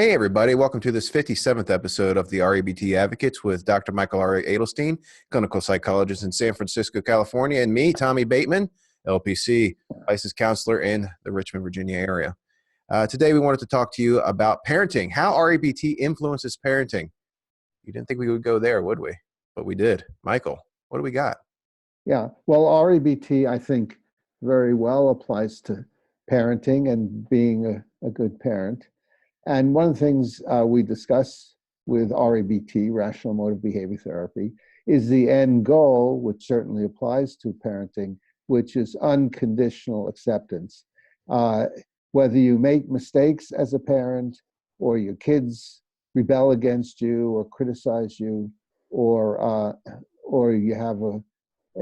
Hey, everybody. Welcome to this 57th episode of the REBT Advocates with Dr. Michael R. Adelstein, clinical psychologist in San Francisco, California, and me, Tommy Bateman, LPC, licensed counselor in the Richmond, Virginia area. Today, we wanted to talk to you about parenting, how REBT influences parenting. You didn't think we would go there, would we? But we did. Michael, what do we got? Yeah, well, REBT, I think, very well applies to parenting and being a good parent. And one of the things we discuss with REBT, Rational Emotive Behavior Therapy, is the end goal, which certainly applies to parenting, which is unconditional acceptance. Whether you make mistakes as a parent, or your kids rebel against you, or criticize you, or you have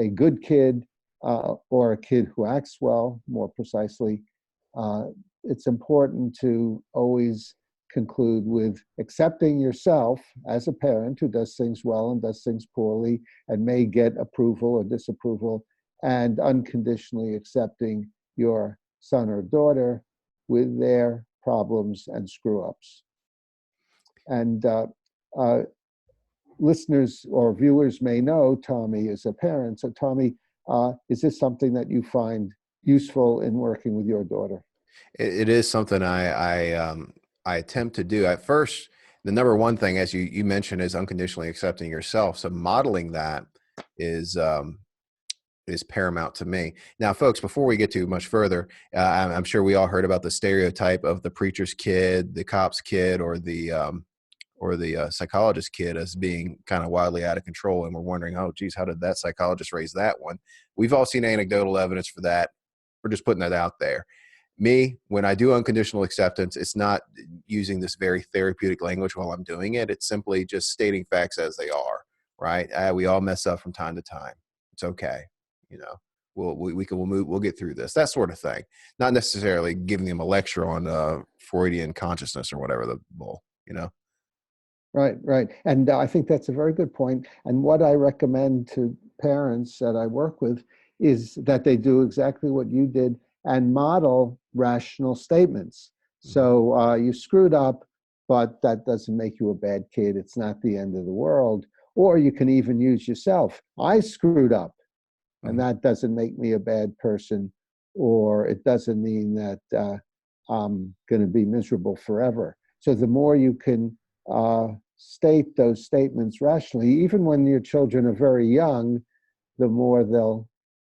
a good kid, or a kid who acts well, more precisely, it's important to always conclude with accepting yourself as a parent who does things well and does things poorly and may get approval or disapproval, and unconditionally accepting your son or daughter with their problems and screw-ups. And listeners or viewers may know Tommy is a parent. So Tommy, is this something that you find useful in working with your daughter? It is something I attempt to do. At first, the number one thing, as you mentioned, is unconditionally accepting yourself. So modeling that is paramount to me. Now, folks, before we get too much further, I'm sure we all heard about the stereotype of the preacher's kid, the cop's kid, or the psychologist kid as being kind of wildly out of control. And we're wondering, oh, geez, how did that psychologist raise that one? We've all seen anecdotal evidence for that. We're just putting that out there. Me, when I do unconditional acceptance, it's not using this very therapeutic language while I'm doing it. It's simply just stating facts as they are, right? We all mess up from time to time. It's okay. You know, we'll get through this, that sort of thing. Not necessarily giving them a lecture on Freudian consciousness or whatever the bull, you know? Right. And I think that's a very good point. And what I recommend to parents that I work with is that they do exactly what you did and model rational statements. So you screwed up, but that doesn't make you a bad kid. It's not the end of the world. Or you can even use yourself. I screwed up, and that doesn't make me a bad person, or it doesn't mean that I'm going to be miserable forever. So the more you can state those statements rationally, even when your children are very young, the more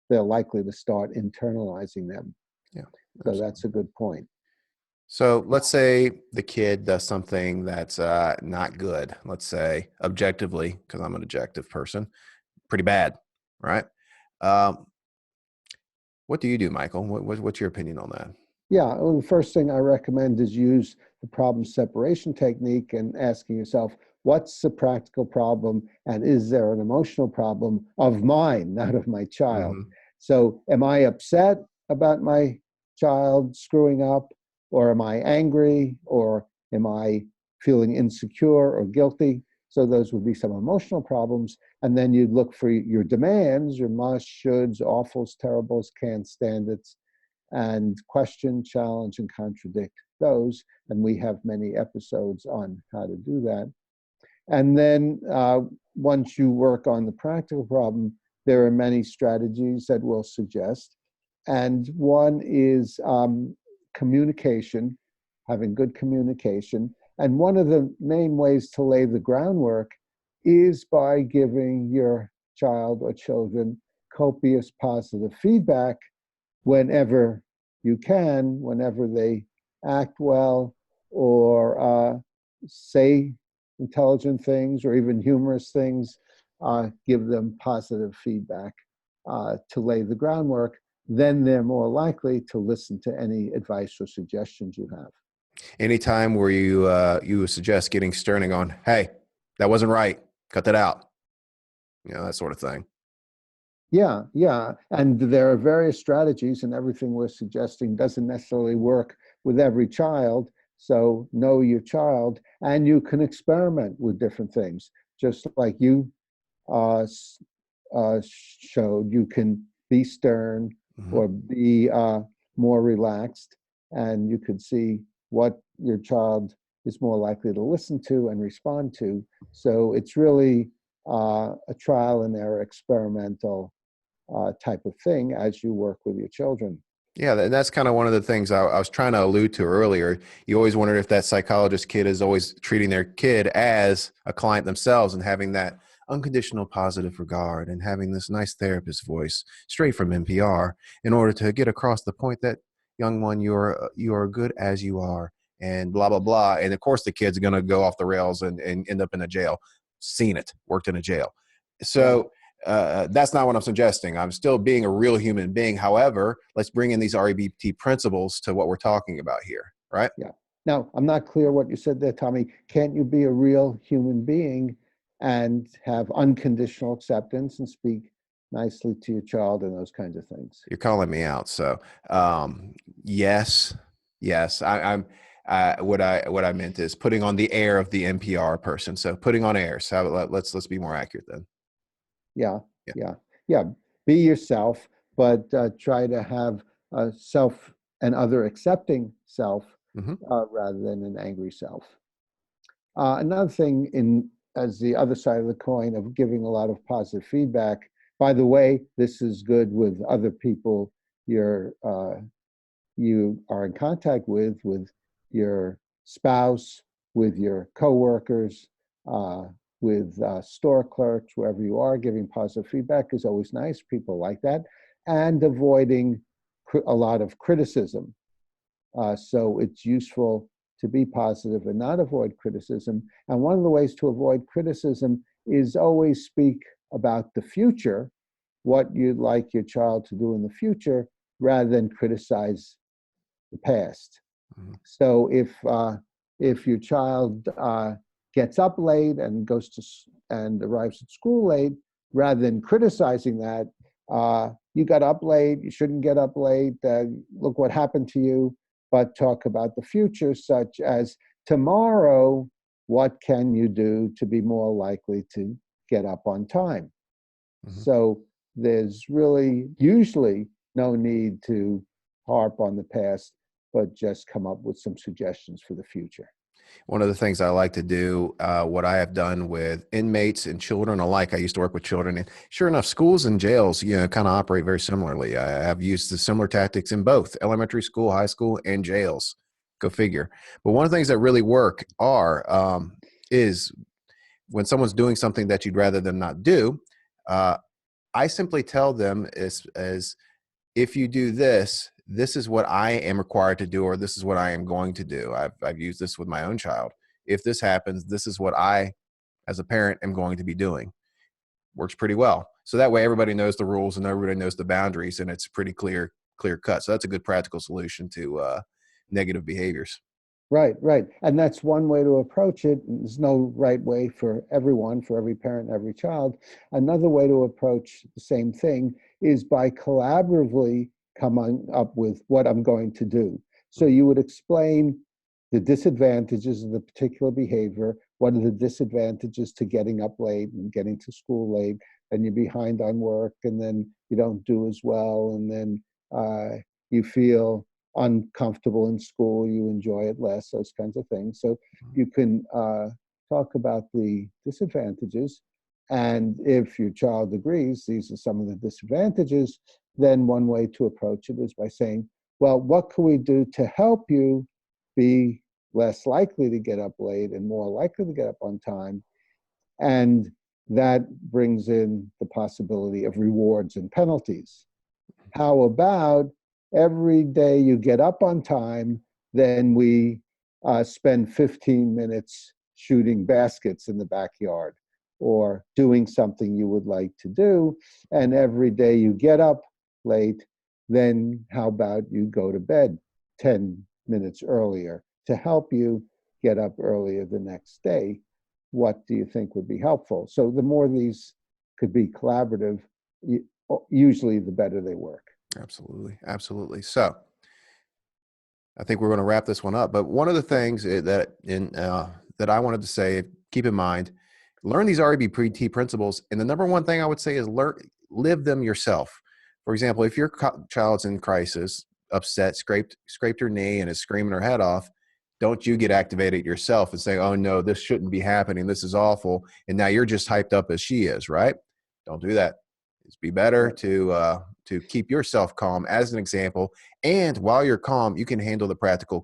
they're likely to start internalizing them. Yeah. So that's a good point. So let's say the kid does something that's not good. Let's say objectively, because I'm an objective person, pretty bad, right? What do you do, Michael? What's your opinion on that? Yeah, well, the first thing I recommend is use the problem separation technique and asking yourself, what's the practical problem, and is there an emotional problem of mine, not of my child? So am I upset about my child screwing up, or am I angry, or am I feeling insecure or guilty? So those would be some emotional problems. And then you'd look for your demands, your musts, shoulds, awfuls, terribles, can't stand it, and question, challenge, and contradict those. And we have many episodes on how to do that. And then once you work on the practical problem, there are many strategies that we'll suggest. And one is communication, having good communication. And one of the main ways to lay the groundwork is by giving your child or children copious positive feedback whenever you can, whenever they act well or say intelligent things or even humorous things, give them positive feedback to lay the groundwork. Then they're more likely to listen to any advice or suggestions you have. Anytime where you suggest getting sterning on, hey, that wasn't right, cut that out, that sort of thing. Yeah. And there are various strategies, and everything we're suggesting doesn't necessarily work with every child. So know your child, and you can experiment with different things. Just like you showed, you can be stern or be more relaxed, and you could see what your child is more likely to listen to and respond to. So it's really a trial and error experimental type of thing as you work with your children. Yeah, and that's kind of one of the things I was trying to allude to earlier. You always wondered if that psychologist kid is always treating their kid as a client themselves and having that unconditional positive regard and having this nice therapist voice straight from NPR in order to get across the point that, young one, you are good as you are, and blah blah blah. And of course the kid's going to go off the rails and end up in a jail. Seen it, worked in a jail. Right. So that's not what I'm suggesting. I'm still being a real human being. However, let's bring in these REBT principles to what we're talking about here, right? Yeah. Now, I'm not clear what you said there, Tommy. Can't you be a real human being and have unconditional acceptance and speak nicely to your child and those kinds of things? You're calling me out. So, yes, yes. What I meant is putting on the air of the NPR person. So putting on air. So let's be more accurate then. Yeah, Yeah. yeah, yeah. Be yourself, but try to have a self and other accepting self Mm-hmm. rather than an angry self. Another thing, in as the other side of the coin of giving a lot of positive feedback. By the way, this is good with other people you are in contact with your spouse, with your coworkers, with store clerks, wherever you are. Giving positive feedback is always nice. People like that, and avoiding a lot of criticism. So it's useful to be positive and not avoid criticism. And one of the ways to avoid criticism is always speak about the future, what you'd like your child to do in the future, rather than criticize the past. Mm-hmm. So if your child gets up late and goes to and arrives at school late, rather than criticizing that, you got up late, you shouldn't get up late. Look what happened to you. But talk about the future, such as tomorrow, what can you do to be more likely to get up on time? Mm-hmm. So there's really usually no need to harp on the past, but just come up with some suggestions for the future. One of the things I like to do, what I have done with inmates and children alike, I used to work with children, and sure enough, schools and jails, kind of operate very similarly. I have used the similar tactics in both elementary school, high school, and jails. Go figure. But one of the things that really work is when someone's doing something that you'd rather them not do. I simply tell them as if you do this, this is what I am required to do, or this is what I am going to do. I've used this with my own child. If this happens, this is what I, as a parent, am going to be doing. Works pretty well. So that way everybody knows the rules and everybody knows the boundaries, and it's pretty clear cut. So that's a good practical solution to negative behaviors. Right, right. And that's one way to approach it. There's no right way for everyone, for every parent, every child. Another way to approach the same thing is by collaboratively coming up with what I'm going to do. So you would explain the disadvantages of the particular behavior. What are the disadvantages to getting up late and getting to school late, and you're behind on work, and then you don't do as well, and then you feel uncomfortable in school, you enjoy it less, those kinds of things. So you can talk about the disadvantages. And if your child agrees, these are some of the disadvantages, then one way to approach it is by saying, well, what can we do to help you be less likely to get up late and more likely to get up on time? And that brings in the possibility of rewards and penalties. How about every day you get up on time, then we spend 15 minutes shooting baskets in the backyard or doing something you would like to do. And every day you get up late, then how about you go to bed 10 minutes earlier to help you get up earlier the next day? What do you think would be helpful? So the more these could be collaborative, usually the better they work. Absolutely. Absolutely. So I think we're going to wrap this one up. But one of the things that I wanted to say, keep in mind, learn these REBT principles. And the number one thing I would say is live them yourself. For example, if your child's in crisis, upset, scraped her knee and is screaming her head off, don't you get activated yourself and say, oh no, this shouldn't be happening, this is awful, and now you're just hyped up as she is, right? Don't do that. It's be better to keep yourself calm as an example, and while you're calm, you can handle the practical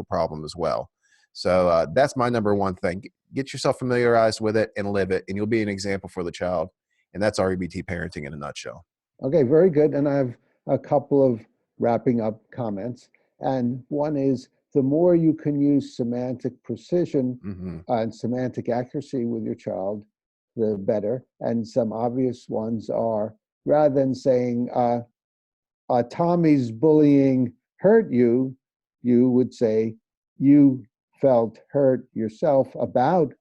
problem as well. So that's my number one thing. Get yourself familiarized with it and live it, and you'll be an example for the child. And that's REBT parenting in a nutshell. Okay, very good. And I have a couple of wrapping up comments. And one is, the more you can use semantic precision Mm-hmm. and semantic accuracy with your child, the better. And some obvious ones are, rather than saying, Tommy's bullying hurt you, you would say, you felt hurt yourself about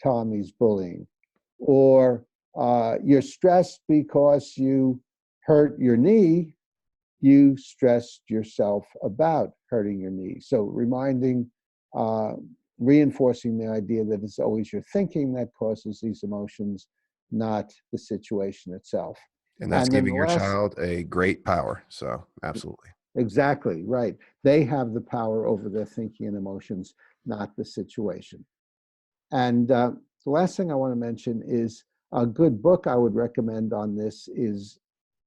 Tommy's bullying. Or you're stressed because you hurt your knee, you stressed yourself about hurting your knee. So reinforcing the idea that it's always your thinking that causes these emotions, not the situation itself. And that's And then the giving your last, child a great power. So absolutely. exactly right. They have the power over their thinking and emotions, not the situation. And the last thing I want to mention is a good book I would recommend on this is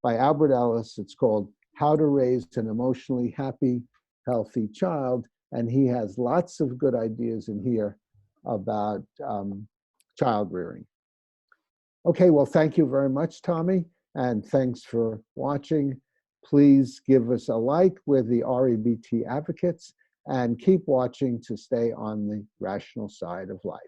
by Albert Ellis. It's called How to Raise an Emotionally Happy, Healthy Child. And he has lots of good ideas in here about child rearing. Okay, well, thank you very much, Tommy. And thanks for watching. Please give us a like. We're the REBT advocates, and keep watching to stay on the rational side of life.